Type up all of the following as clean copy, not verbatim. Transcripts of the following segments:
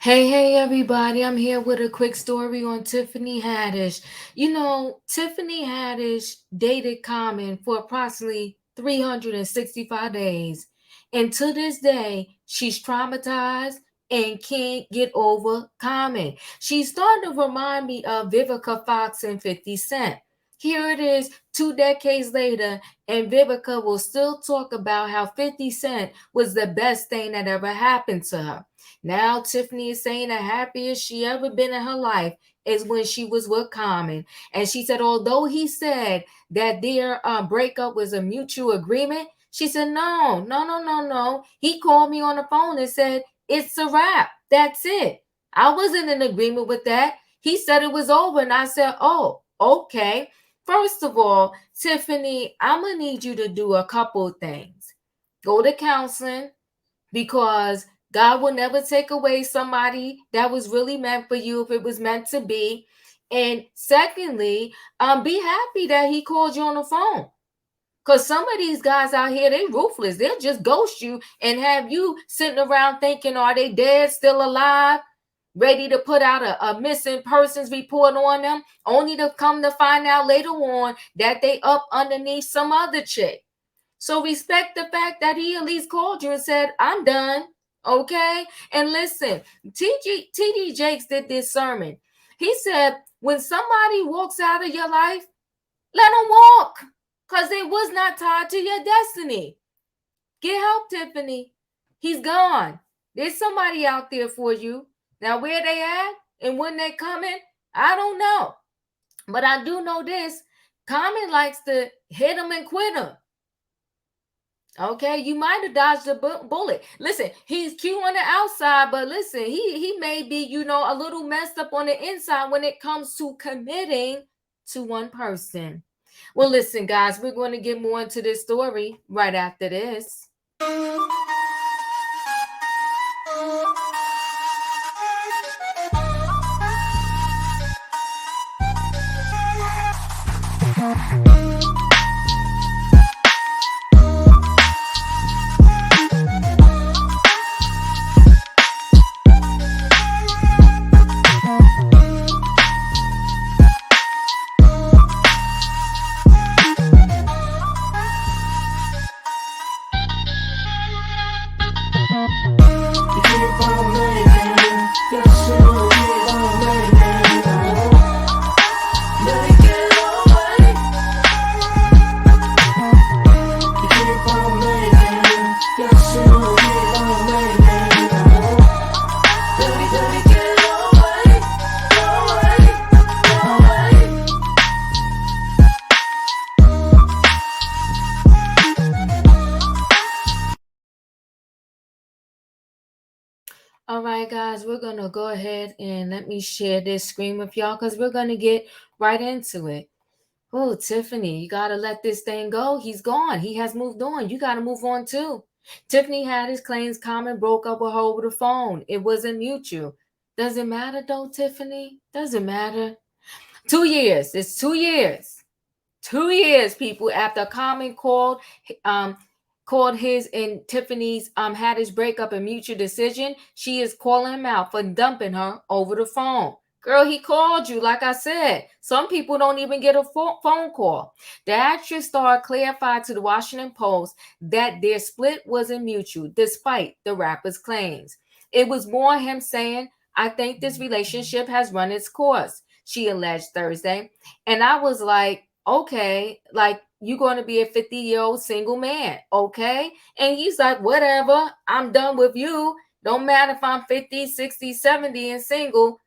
Hey, everybody. I'm here with a quick story on Tiffany Haddish. Tiffany Haddish dated Common for approximately 365 days. And to this day, she's traumatized and can't get over Common. She's starting to remind me of Vivica Fox and 50 Cent. Here it is, 2 decades later, and Vivica will still talk about how 50 Cent was the best thing that ever happened to her. Now Tiffany is saying the happiest she ever been in her life is when she was with Common. And she said, although he said that their breakup was a mutual agreement, she said, no. He called me on the phone and said, it's a wrap. That's it. I wasn't in agreement with that. He said it was over. And I said, oh, okay. First of all, Tiffany, I'm going to need you to do a couple of things. Go to counseling because God will never take away somebody that was really meant for you if it was meant to be. And secondly, be happy that he called you on the phone. Because some of these guys out here, they ruthless. They'll just ghost you and have you sitting around thinking, are they dead, still alive, ready to put out a missing persons report on them, only to come to find out later on that they up underneath some other chick. So respect the fact that he at least called you and said, I'm done. Okay? And listen, TD Jakes did this sermon. He said, when somebody walks out of your life, let them walk. Because they was not tied to your destiny. Get help, Tiffany. He's gone. There's somebody out there for you. Now, where they at and when they coming, I don't know. But I do know this. Common likes to hit them and quit them. Okay, you might have dodged a bullet. Listen, he's cute on the outside, but listen, he may be, a little messed up on the inside when it comes to committing to one person. Well, listen, guys, we're going to get more into this story right after this. All right, guys, we're going to go ahead and let me share this screen with y'all because we're going to get right into it. Oh, Tiffany, you got to let this thing go. He's gone. He has moved on. You got to move on too. Tiffany Haddish claims Common broke up with her over the phone. It wasn't mutual. Does it matter though, Tiffany? Doesn't matter. 2 years. It's 2 years. 2 years, people, after Common called his and Tiffany's Haddish breakup a mutual decision. She is calling him out for dumping her over the phone. Girl, he called you, like I said. Some people don't even get a phone call. The actress star clarified to the Washington Post that their split wasn't mutual, despite the rapper's claims. It was more him saying, I think this relationship has run its course, she alleged Thursday. And I was like, okay, like, you're going to be a 50-year-old single man, okay? And he's like, whatever, I'm done with you. Don't matter if I'm 50, 60, 70 and single.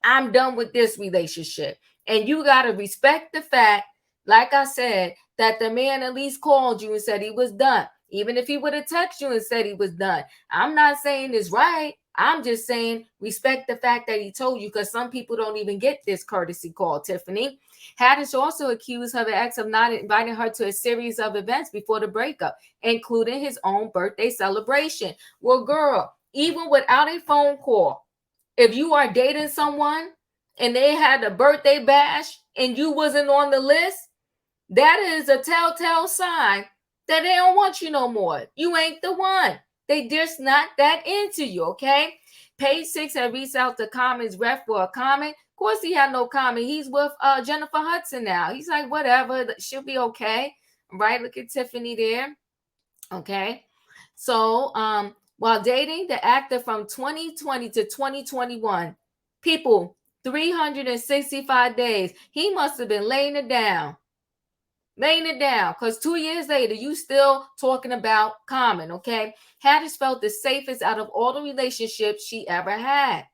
I'm done with this relationship. And you got to respect the fact, like I said, that the man at least called you and said he was done. Even if he would have texted you and said he was done. I'm not saying it's right. I'm just saying respect the fact that he told you, because some people don't even get this courtesy call, Tiffany. Haddish also accused her ex of not inviting her to a series of events before the breakup, including his own birthday celebration. Well, girl, even without a phone call, if you are dating someone and they had a birthday bash and you wasn't on the list, that is a telltale sign that they don't want you no more. You ain't the one. They just not that into you, okay? Page Six had reached out to Common's ref for a comment. Of course, he had no comment. He's with Jennifer Hudson now. He's like, whatever, she'll be okay, right? Look at Tiffany there. Okay, so while dating the actor from 2020 to 2021, people, 365 days. He must have been laying it down. Because 2 years later, you still talking about Common, okay? Haddish felt the safest out of all the relationships she ever had.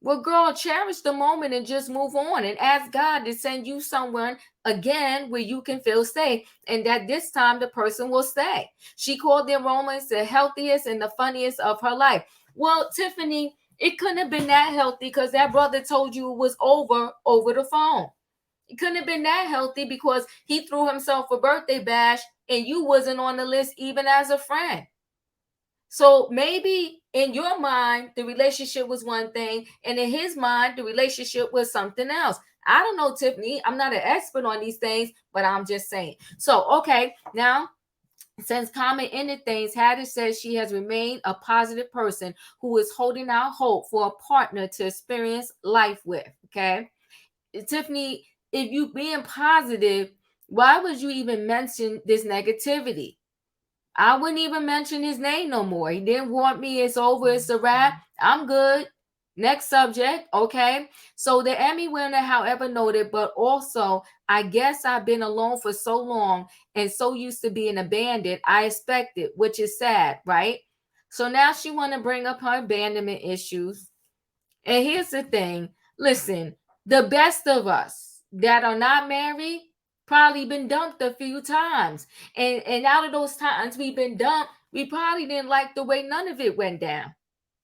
Well, girl, cherish the moment and just move on and ask God to send you someone again where you can feel safe and that this time the person will stay. She called their romance the healthiest and the funniest of her life. Well, Tiffany, it couldn't have been that healthy because that brother told you it was over the phone. It couldn't have been that healthy because he threw himself a birthday bash and you wasn't on the list even as a friend. So maybe in your mind, the relationship was one thing, and in his mind, the relationship was something else. I don't know, Tiffany. I'm not an expert on these things, but I'm just saying. So, okay, now, since Common ended things, Haddish says she has remained a positive person who is holding out hope for a partner to experience life with. Okay, Tiffany, if you being positive, why would you even mention this negativity? I wouldn't even mention his name no more. He didn't want me. It's over. It's a wrap. I'm good. Next subject. Okay. So the Emmy winner, however, noted, but also, I guess I've been alone for so long and so used to being abandoned. I expected, which is sad, right? So now she want to bring up her abandonment issues. And here's the thing. Listen, the best of us that are not married probably been dumped a few times. And out of those times we've been dumped, we probably didn't like the way none of it went down.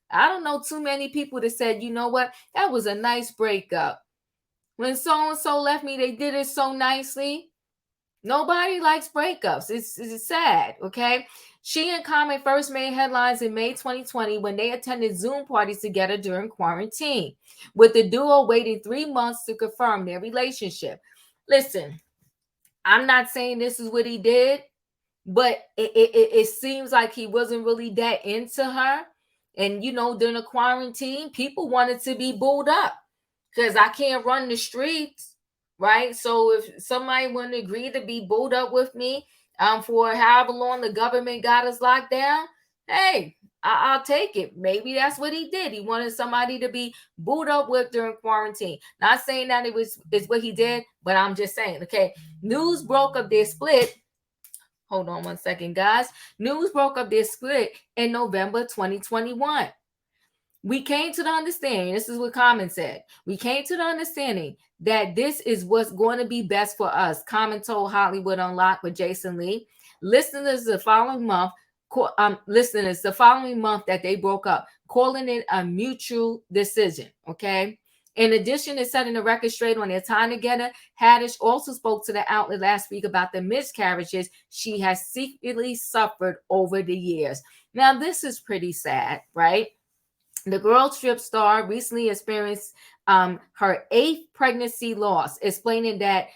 I don't know too many people that said, you know what, that was a nice breakup. When so and so left me, they did it so nicely. Nobody likes breakups. It's sad, okay? She and Common first made headlines in May 2020 when they attended Zoom parties together during quarantine, with the duo waiting 3 months to confirm their relationship. Listen, I'm not saying this is what he did, but it seems like he wasn't really that into her. And, during the quarantine, people wanted to be booed up because I can't run the streets, right? So if somebody wouldn't agree to be booed up with me for however long the government got us locked down, hey, I'll take it. Maybe that's what he did. He wanted somebody to be booed up with during quarantine. Not saying that is what he did, but I'm just saying, okay, news broke of their split. Hold on one second, guys. News broke of their split in November 2021. We came to the understanding, this is what Common said. We came to the understanding that this is what's going to be best for us. Common told Hollywood Unlocked with Jason Lee. Listeners the following month that they broke up, calling it a mutual decision. Okay. In addition to setting the record straight on their time together, Haddish also spoke to the outlet last week about the miscarriages she has secretly suffered over the years. Now, this is pretty sad, right? The girl strip star recently experienced her 8th pregnancy loss, explaining that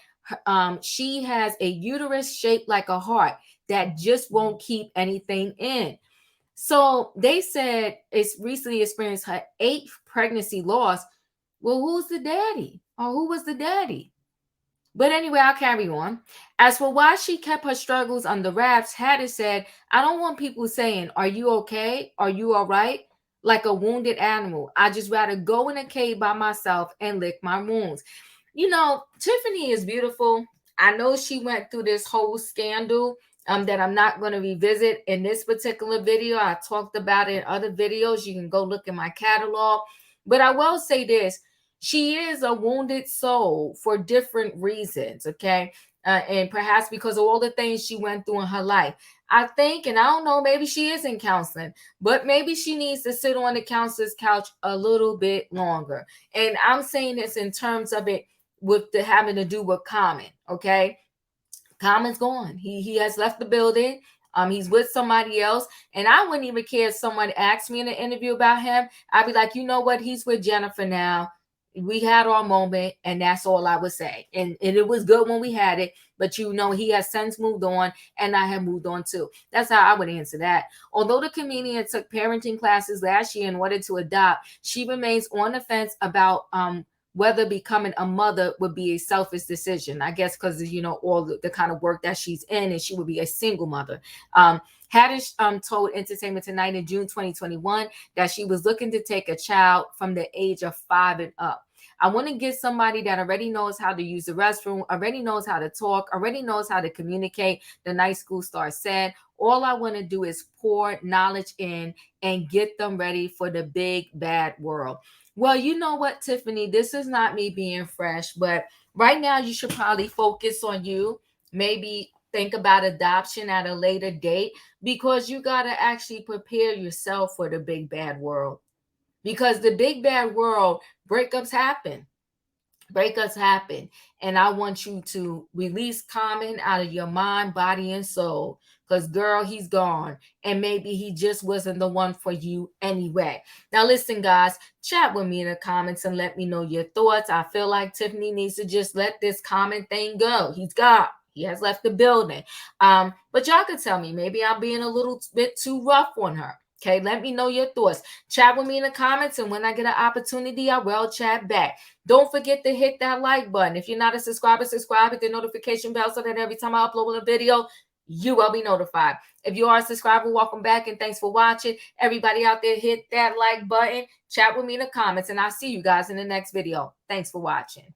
she has a uterus shaped like a heart that just won't keep anything in. So they said it's recently experienced her 8th pregnancy loss. Well, who's the daddy? Or who was the daddy? But anyway, I'll carry on. As for why she kept her struggles under wraps, Haddish said, I don't want people saying, are you okay? Are you all right? Like a wounded animal. I just rather go in a cave by myself and lick my wounds. Tiffany is beautiful. I know she went through this whole scandal that I'm not going to revisit in this particular video. I talked about it in other videos. You can go look in my catalog. But I will say this. She is a wounded soul for different reasons, okay? And perhaps because of all the things she went through in her life. I think, and I don't know, maybe she is in counseling, but maybe she needs to sit on the counselor's couch a little bit longer. And I'm saying this in terms of it with the having to do with Common, okay? Common's gone. He has left the building. He's with somebody else. And I wouldn't even care if someone asked me in an interview about him. I'd be like, you know what? He's with Jennifer now. We had our moment, and that's all I would say. And it was good when we had it, but he has since moved on, and I have moved on too. That's how I would answer that. Although the comedian took parenting classes last year in order to adopt, she remains on the fence about whether becoming a mother would be a selfish decision. I guess because all the kind of work that she's in, and she would be a single mother. Haddish told Entertainment Tonight in June 2021 that she was looking to take a child from the age of 5 and up. I want to get somebody that already knows how to use the restroom, already knows how to talk, already knows how to communicate, the night school star said. All I want to do is pour knowledge in and get them ready for the big bad world. Well, you know what, Tiffany, this is not me being fresh, but right now you should probably focus on you. Maybe think about adoption at a later date, because you got to actually prepare yourself for the big bad world. Because the big bad world, breakups happen. Breakups happen. And I want you to release Common out of your mind, body, and soul. Because, girl, he's gone. And maybe he just wasn't the one for you anyway. Now, listen, guys, chat with me in the comments and let me know your thoughts. I feel like Tiffany needs to just let this Common thing go. He's gone. He has left the building. But y'all can tell me, maybe I'm being a little bit too rough on her. Okay, let me know your thoughts. Chat with me in the comments, and when I get an opportunity, I will chat back. Don't forget to hit that like button. If you're not a subscriber, subscribe, hit the notification bell so that every time I upload a video, you will be notified. If you are a subscriber, welcome back and thanks for watching. Everybody out there, hit that like button. Chat with me in the comments, and I'll see you guys in the next video. Thanks for watching.